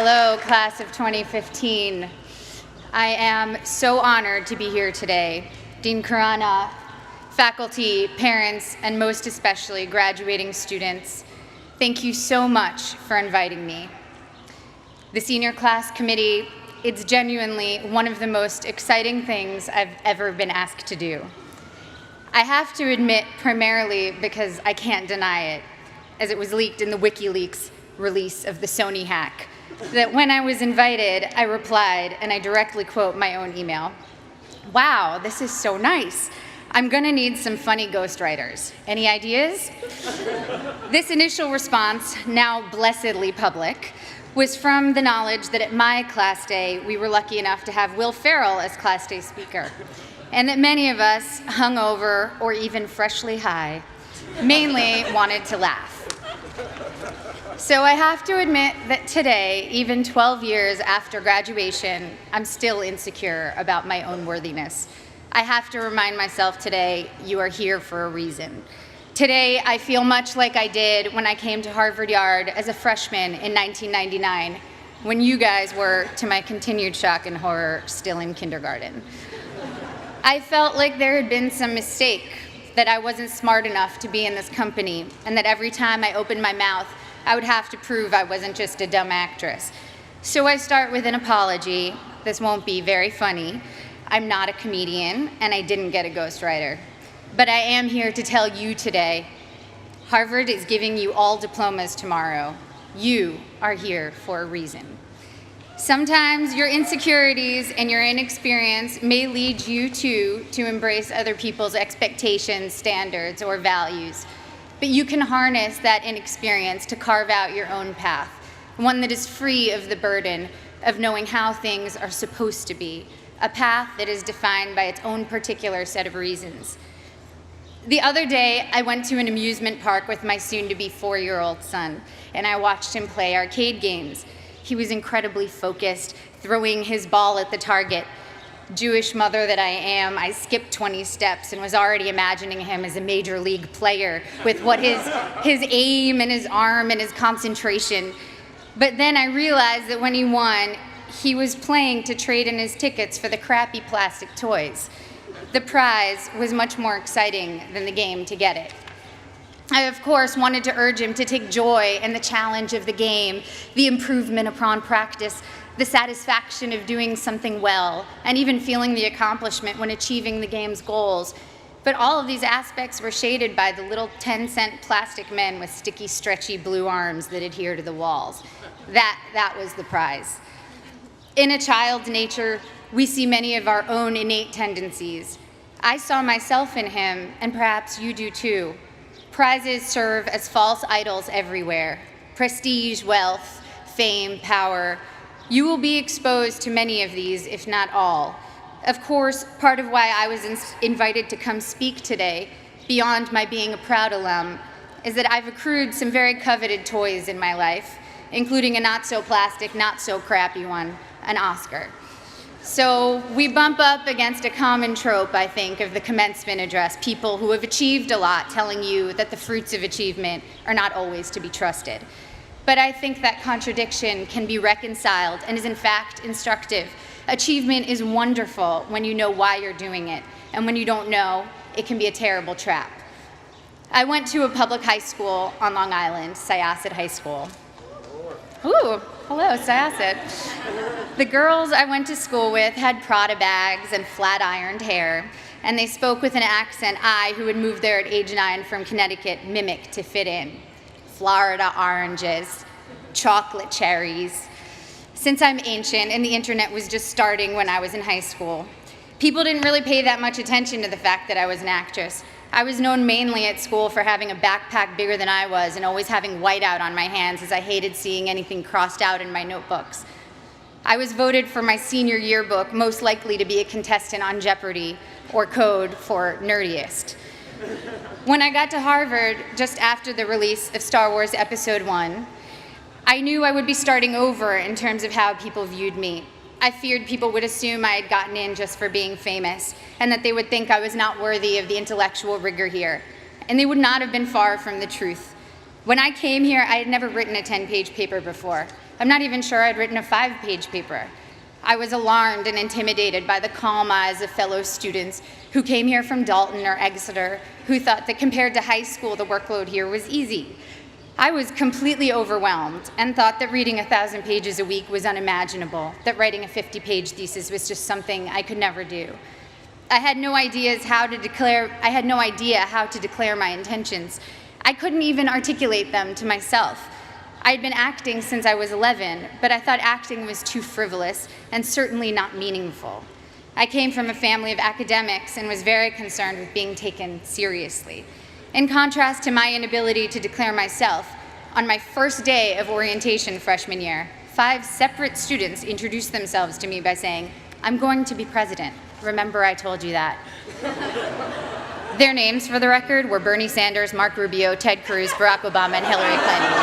Hello, class of 2015. I am so honored to be here today. Dean Khurana, faculty, parents, and most especially graduating students, thank you so much for inviting me. The senior class committee, it's genuinely one of the most exciting things I've ever been asked to do. I have to admit, primarily because I can't deny it, as it was leaked in the WikiLeaks release of the Sony hack, that when I was invited, I replied, and I directly quote my own email, "Wow, this is so nice. I'm gonna need some funny ghostwriters. Any ideas?" This initial response, now blessedly public, was from the knowledge that at my class day, we were lucky enough to have Will Ferrell as class day speaker, and that many of us, hungover or even freshly high, mainly wanted to laugh. So I have to admit that today, even 12 years after graduation, I'm still insecure about my own worthiness. I have to remind myself today, you are here for a reason. Today, I feel much like I did when I came to Harvard Yard as a freshman in 1999, when you guys were, to my continued shock and horror, still in kindergarten. I felt like there had been some mistake, that I wasn't smart enough to be in this company, and that every time I opened my mouth, I would have to prove I wasn't just a dumb actress. So I start with an apology. This won't be very funny. I'm not a comedian, and I didn't get a ghostwriter. But I am here to tell you today, Harvard is giving you all diplomas tomorrow. You are here for a reason. Sometimes your insecurities and your inexperience may lead you to embrace other people's expectations, standards, or values. But you can harness that inexperience to carve out your own path, one that is free of the burden of knowing how things are supposed to be, a path that is defined by its own particular set of reasons. The other day, I went to an amusement park with my soon-to-be 4-year-old son, and I watched him play arcade games. He was incredibly focused, throwing his ball at the target. Jewish mother that I am, I skipped 20 steps and was already imagining him as a major league player with what his aim and his arm and his concentration. But then I realized that when he won, he was playing to trade in his tickets for the crappy plastic toys. The prize was much more exciting than the game to get it. I, of course, wanted to urge him to take joy in the challenge of the game, the improvement upon practice, the satisfaction of doing something well, and even feeling the accomplishment when achieving the game's goals. But all of these aspects were shaded by the little 10-cent plastic men with sticky, stretchy blue arms that adhere to the walls. That was the prize. In a child's nature, we see many of our own innate tendencies. I saw myself in him, and perhaps you do too. Prizes serve as false idols everywhere. Prestige, wealth, fame, power. You will be exposed to many of these, if not all. Of course, part of why I was invited to come speak today, beyond my being a proud alum, is that I've accrued some very coveted toys in my life, including a not-so-plastic, not-so-crappy one, an Oscar. So we bump up against a common trope, I think, of the commencement address, people who have achieved a lot telling you that the fruits of achievement are not always to be trusted. But I think that contradiction can be reconciled and is in fact instructive. Achievement is wonderful when you know why you're doing it, and when you don't know, it can be a terrible trap. I went to a public high school on Long Island, Syosset High School. Ooh, hello, Syosset. The girls I went to school with had Prada bags and flat-ironed hair, and they spoke with an accent I, who had moved there at age 9 from Connecticut, mimicked to fit in. Florida oranges, chocolate cherries. Since I'm ancient and the internet was just starting when I was in high school, people didn't really pay that much attention to the fact that I was an actress. I was known mainly at school for having a backpack bigger than I was and always having whiteout on my hands, as I hated seeing anything crossed out in my notebooks. I was voted for my senior yearbook most likely to be a contestant on Jeopardy, or code for nerdiest. When I got to Harvard, just after the release of Star Wars Episode 1, I knew I would be starting over in terms of how people viewed me. I feared people would assume I had gotten in just for being famous, and that they would think I was not worthy of the intellectual rigor here. And they would not have been far from the truth. When I came here, I had never written a 10-page paper before. I'm not even sure I'd written a 5-page paper. I was alarmed and intimidated by the calm eyes of fellow students who came here from Dalton or Exeter, who thought that compared to high school, the workload here was easy. I was completely overwhelmed and thought that reading 1,000 pages a week was unimaginable, that writing a 50-page thesis was just something I could never do. I had no idea how to declare my intentions. I couldn't even articulate them to myself. I'd been acting since I was 11, but I thought acting was too frivolous and certainly not meaningful. I came from a family of academics and was very concerned with being taken seriously. In contrast to my inability to declare myself, on my first day of orientation freshman year, 5 separate students introduced themselves to me by saying, "I'm going to be president. Remember I told you that." Their names, for the record, were Bernie Sanders, Mark Rubio, Ted Cruz, Barack Obama, and Hillary Clinton.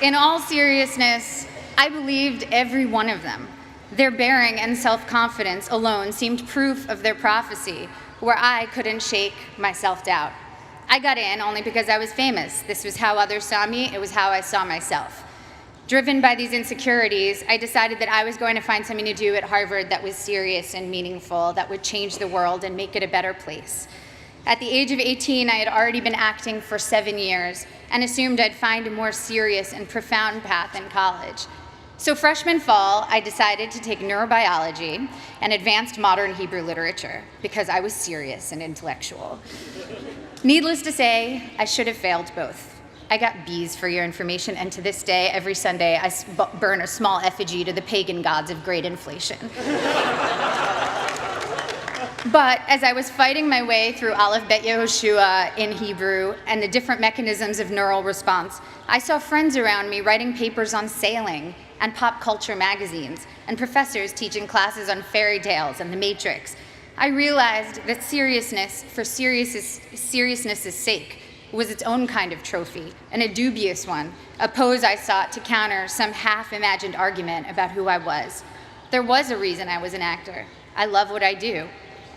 In all seriousness, I believed every one of them. Their bearing and self-confidence alone seemed proof of their prophecy, where I couldn't shake my self-doubt. I got in only because I was famous. This was how others saw me. It was how I saw myself. Driven by these insecurities, I decided that I was going to find something to do at Harvard that was serious and meaningful, that would change the world and make it a better place. At the age of 18, I had already been acting for 7 years and assumed I'd find a more serious and profound path in college. So freshman fall, I decided to take neurobiology and advanced modern Hebrew literature because I was serious and intellectual. Needless to say, I should have failed both. I got B's for your information, and to this day, every Sunday, I burn a small effigy to the pagan gods of great inflation. But as I was fighting my way through Aleph Bet Yehoshua in Hebrew and the different mechanisms of neural response, I saw friends around me writing papers on sailing and pop culture magazines, and professors teaching classes on fairy tales and the Matrix. I realized that seriousness for seriousness' sake was its own kind of trophy, and a dubious one, a pose I sought to counter some half-imagined argument about who I was. There was a reason I was an actor. I love what I do.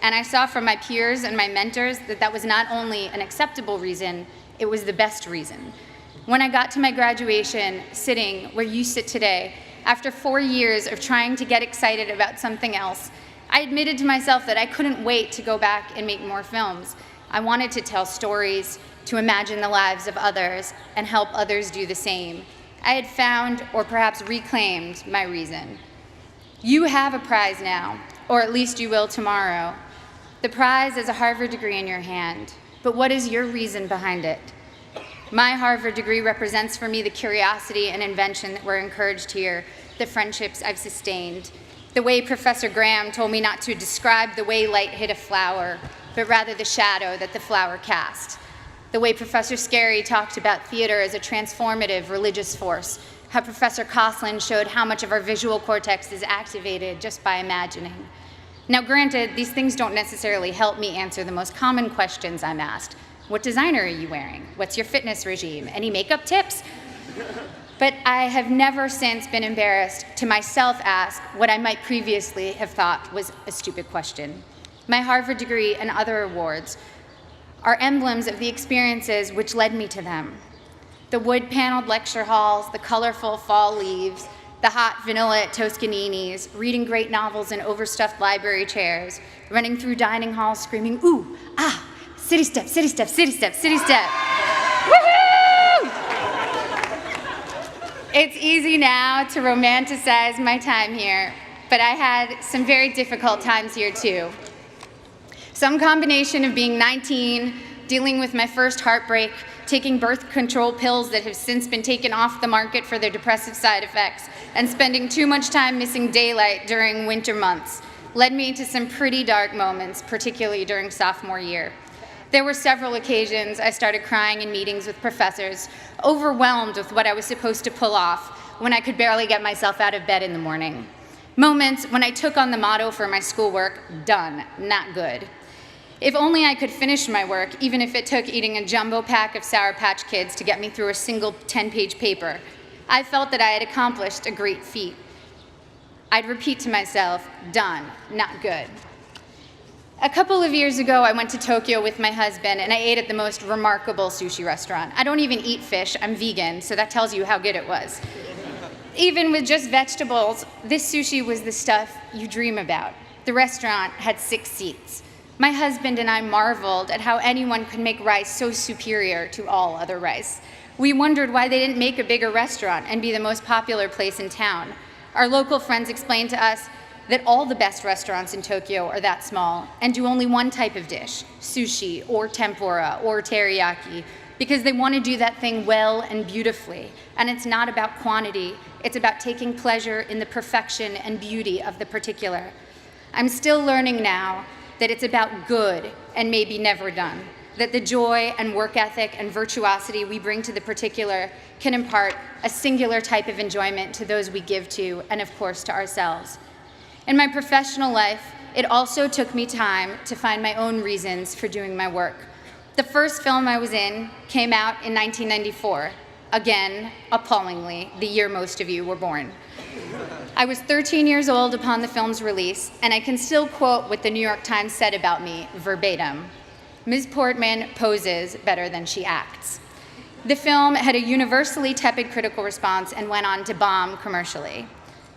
And I saw from my peers and my mentors that that was not only an acceptable reason, it was the best reason. When I got to my graduation, sitting where you sit today, after 4 years of trying to get excited about something else, I admitted to myself that I couldn't wait to go back and make more films. I wanted to tell stories, to imagine the lives of others, and help others do the same. I had found, or perhaps reclaimed, my reason. You have a prize now, or at least you will tomorrow. The prize is a Harvard degree in your hand, but what is your reason behind it? My Harvard degree represents for me the curiosity and invention that were encouraged here, the friendships I've sustained, the way Professor Graham told me not to describe the way light hit a flower, but rather the shadow that the flower cast, the way Professor Scarry talked about theater as a transformative religious force, how Professor Coslin showed how much of our visual cortex is activated just by imagining. Now granted, these things don't necessarily help me answer the most common questions I'm asked. What designer are you wearing? What's your fitness regime? Any makeup tips? But I have never since been embarrassed to myself ask what I might previously have thought was a stupid question. My Harvard degree and other awards are emblems of the experiences which led me to them. The wood-paneled lecture halls, the colorful fall leaves, the hot vanilla at Toscanini's, reading great novels in overstuffed library chairs, running through dining halls screaming, ooh, ah, city step, city step, city step, city step. Woohoo! It's easy now to romanticize my time here, but I had some very difficult times here too. Some combination of being 19, dealing with my first heartbreak, taking birth control pills that have since been taken off the market for their depressive side effects, and spending too much time missing daylight during winter months led me to some pretty dark moments, particularly during sophomore year. There were several occasions I started crying in meetings with professors, overwhelmed with what I was supposed to pull off when I could barely get myself out of bed in the morning. Moments when I took on the motto for my schoolwork, done, not good. If only I could finish my work, even if it took eating a jumbo pack of Sour Patch Kids to get me through a single 10-page paper. I felt that I had accomplished a great feat. I'd repeat to myself, done, not good. A couple of years ago, I went to Tokyo with my husband, and I ate at the most remarkable sushi restaurant. I don't even eat fish, I'm vegan, so that tells you how good it was. Even with just vegetables, this sushi was the stuff you dream about. The restaurant had 6 seats. My husband and I marveled at how anyone could make rice so superior to all other rice. We wondered why they didn't make a bigger restaurant and be the most popular place in town. Our local friends explained to us that all the best restaurants in Tokyo are that small and do only one type of dish, sushi or tempura or teriyaki, because they want to do that thing well and beautifully. And it's not about quantity, it's about taking pleasure in the perfection and beauty of the particular. I'm still learning now that it's about good and maybe never done, that the joy and work ethic and virtuosity we bring to the particular can impart a singular type of enjoyment to those we give to, and of course to ourselves. In my professional life, it also took me time to find my own reasons for doing my work. The first film I was in came out in 1994, again, appallingly, the year most of you were born. I was 13 years old upon the film's release, and I can still quote what the New York Times said about me verbatim. Ms. Portman poses better than she acts. The film had a universally tepid critical response and went on to bomb commercially.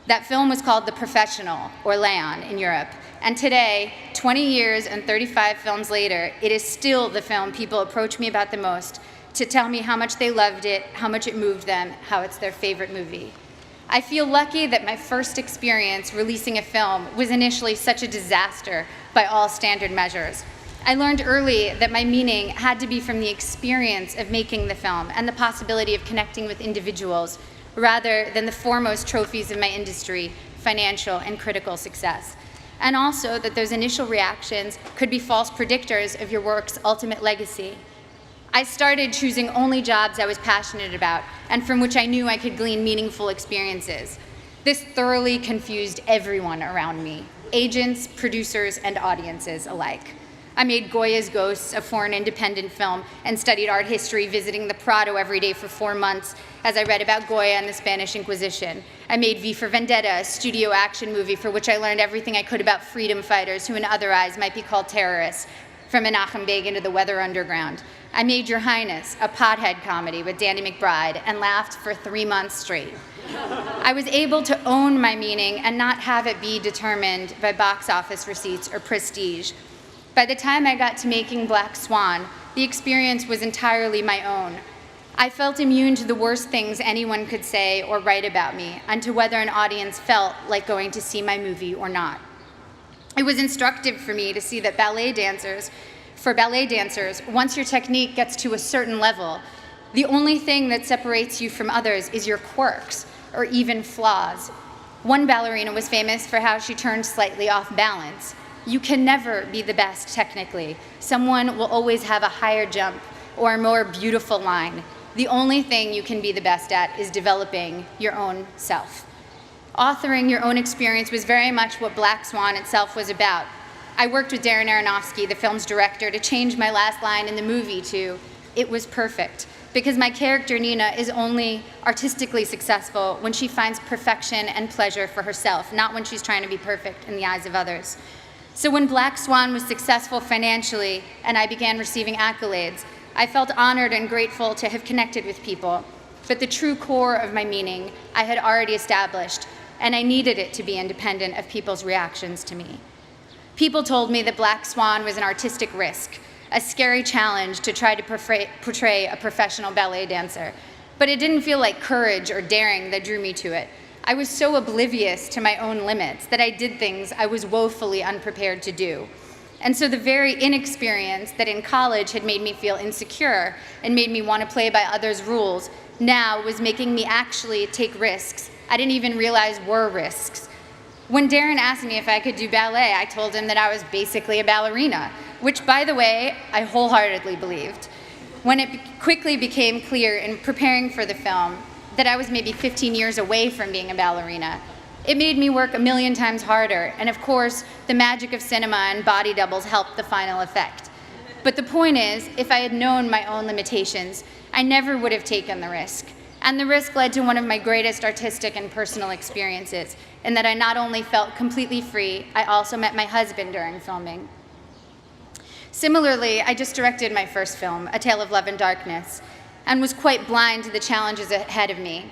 That film was called The Professional, or Leon in Europe, and today, 20 years and 35 films later, it is still the film people approach me about the most to tell me how much they loved it, how much it moved them, how it's their favorite movie. I feel lucky that my first experience releasing a film was initially such a disaster by all standard measures. I learned early that my meaning had to be from the experience of making the film and the possibility of connecting with individuals rather than the foremost trophies of my industry, financial and critical success. And also that those initial reactions could be false predictors of your work's ultimate legacy. I started choosing only jobs I was passionate about and from which I knew I could glean meaningful experiences. This thoroughly confused everyone around me, agents, producers, and audiences alike. I made Goya's Ghosts, a foreign independent film, and studied art history, visiting the Prado every day for 4 months as I read about Goya and the Spanish Inquisition. I made V for Vendetta, a studio action movie for which I learned everything I could about freedom fighters who in other eyes might be called terrorists, from Menachem Begin to the Weather Underground. I made Your Highness, a pothead comedy with Danny McBride, and laughed for 3 months straight. I was able to own my meaning and not have it be determined by box office receipts or prestige. By the time I got to making Black Swan, the experience was entirely my own. I felt immune to the worst things anyone could say or write about me, and to whether an audience felt like going to see my movie or not. It was instructive for me to see that for ballet dancers, once your technique gets to a certain level, the only thing that separates you from others is your quirks, or even flaws. One ballerina was famous for how she turned slightly off balance. You can never be the best technically. Someone will always have a higher jump or a more beautiful line. The only thing you can be the best at is developing your own self. Authoring your own experience was very much what Black Swan itself was about. I worked with Darren Aronofsky, the film's director, to change my last line in the movie to, "It was perfect," because my character, Nina, is only artistically successful when she finds perfection and pleasure for herself, not when she's trying to be perfect in the eyes of others. So when Black Swan was successful financially and I began receiving accolades, I felt honored and grateful to have connected with people. But the true core of my meaning I had already established, and I needed it to be independent of people's reactions to me. People told me that Black Swan was an artistic risk, a scary challenge to try to portray a professional ballet dancer. But it didn't feel like courage or daring that drew me to it. I was so oblivious to my own limits that I did things I was woefully unprepared to do. And so the very inexperience that in college had made me feel insecure and made me want to play by others' rules now was making me actually take risks I didn't even realize were risks. When Darren asked me if I could do ballet, I told him that I was basically a ballerina, which, by the way, I wholeheartedly believed. When it quickly became clear in preparing for the film that I was maybe 15 years away from being a ballerina, it made me work a million times harder, and of course, the magic of cinema and body doubles helped the final effect. But the point is, if I had known my own limitations, I never would have taken the risk. And the risk led to one of my greatest artistic and personal experiences, in that I not only felt completely free, I also met my husband during filming. Similarly, I just directed my first film, A Tale of Love and Darkness, and was quite blind to the challenges ahead of me.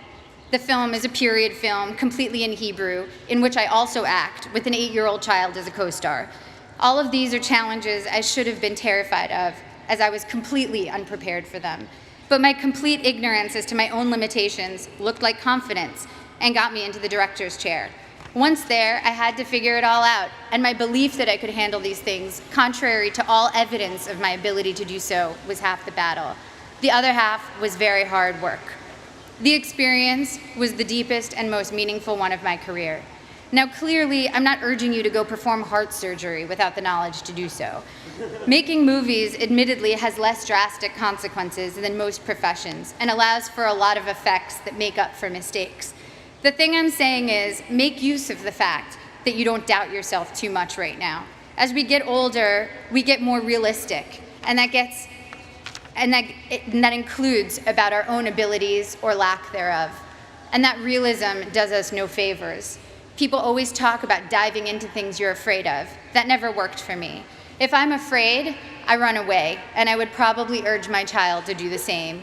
The film is a period film, completely in Hebrew, in which I also act, with an 8-year-old child as a co-star. All of these are challenges I should have been terrified of, as I was completely unprepared for them. But my complete ignorance as to my own limitations looked like confidence and got me into the director's chair. Once there, I had to figure it all out, and my belief that I could handle these things, contrary to all evidence of my ability to do so, was half the battle. The other half was very hard work. The experience was the deepest and most meaningful one of my career. Now, clearly, I'm not urging you to go perform heart surgery without the knowledge to do so. Making movies, admittedly, has less drastic consequences than most professions and allows for a lot of effects that make up for mistakes. The thing I'm saying is, make use of the fact that you don't doubt yourself too much right now. As we get older, we get more realistic, and that includes about our own abilities or lack thereof. And that realism does us no favors. People always talk about diving into things you're afraid of. That never worked for me. If I'm afraid, I run away, and I would probably urge my child to do the same.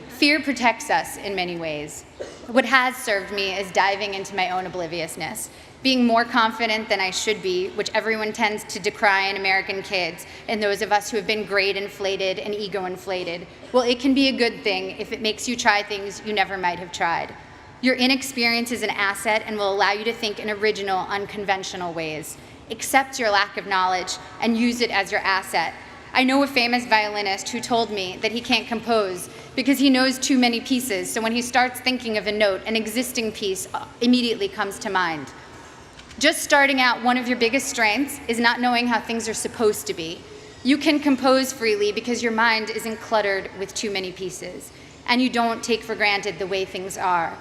Fear protects us in many ways. What has served me is diving into my own obliviousness, being more confident than I should be, which everyone tends to decry in American kids, and those of us who have been grade inflated and ego inflated. Well, it can be a good thing if it makes you try things you never might have tried. Your inexperience is an asset and will allow you to think in original, unconventional ways. Accept your lack of knowledge and use it as your asset. I know a famous violinist who told me that he can't compose because he knows too many pieces, so when he starts thinking of a note, an existing piece immediately comes to mind. Just starting out, one of your biggest strengths is not knowing how things are supposed to be. You can compose freely because your mind isn't cluttered with too many pieces, and you don't take for granted the way things are.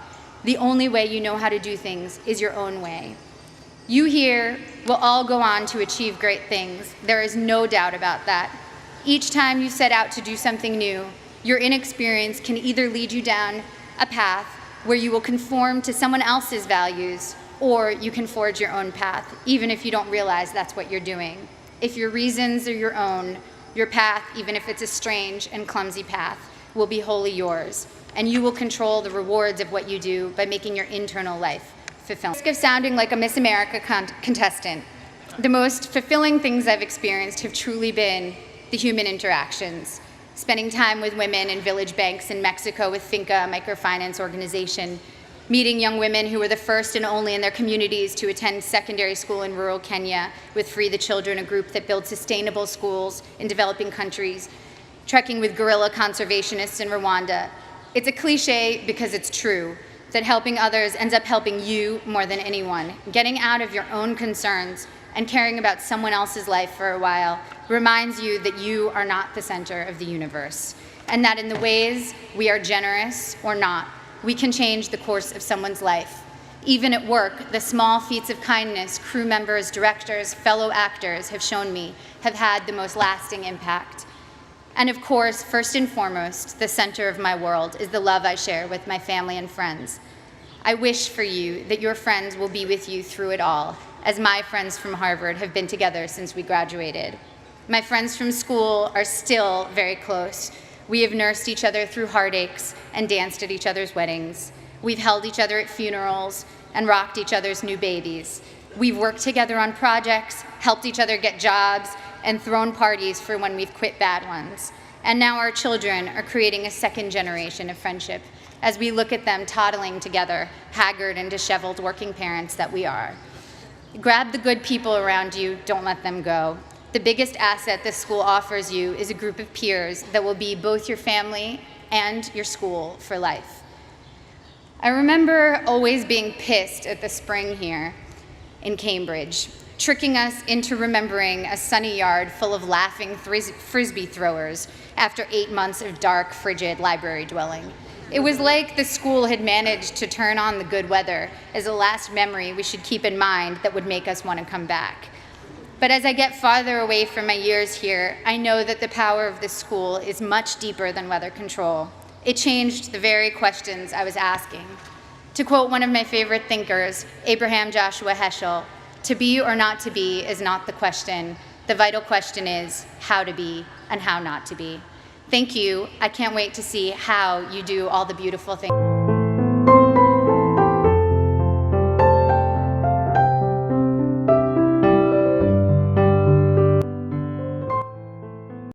The only way you know how to do things is your own way. You here will all go on to achieve great things. There is no doubt about that. Each time you set out to do something new, your inexperience can either lead you down a path where you will conform to someone else's values, or you can forge your own path, even if you don't realize that's what you're doing. If your reasons are your own, your path, even if it's a strange and clumsy path, will be wholly yours, and you will control the rewards of what you do by making your internal life fulfilling. At the risk of sounding like a Miss America contestant, the most fulfilling things I've experienced have truly been the human interactions. Spending time with women in village banks in Mexico with Finca, a microfinance organization, meeting young women who were the first and only in their communities to attend secondary school in rural Kenya with Free the Children, a group that builds sustainable schools in developing countries, trekking with guerrilla conservationists in Rwanda. It's a cliche because it's true, that helping others ends up helping you more than anyone. Getting out of your own concerns and caring about someone else's life for a while reminds you that you are not the center of the universe, and that in the ways we are generous or not, we can change the course of someone's life. Even at work, the small feats of kindness crew members, directors, fellow actors have shown me have had the most lasting impact. And of course, first and foremost, the center of my world is the love I share with my family and friends. I wish for you that your friends will be with you through it all, as my friends from Harvard have been together since we graduated. My friends from school are still very close. We have nursed each other through heartaches and danced at each other's weddings. We've held each other at funerals and rocked each other's new babies. We've worked together on projects, helped each other get jobs, and thrown parties for when we've quit bad ones. And now our children are creating a second generation of friendship as we look at them toddling together, haggard and disheveled working parents that we are. Grab the good people around you, don't let them go. The biggest asset this school offers you is a group of peers that will be both your family and your school for life. I remember always being pissed at the spring here in Cambridge, tricking us into remembering a sunny yard full of laughing frisbee throwers after 8 months of dark, frigid library dwelling. It was like the school had managed to turn on the good weather as a last memory we should keep in mind that would make us want to come back. But as I get farther away from my years here, I know that the power of this school is much deeper than weather control. It changed the very questions I was asking. To quote one of my favorite thinkers, Abraham Joshua Heschel, "To be or not to be is not the question. The vital question is how to be and how not to be. Thank you. I can't wait to see how you do all the beautiful things.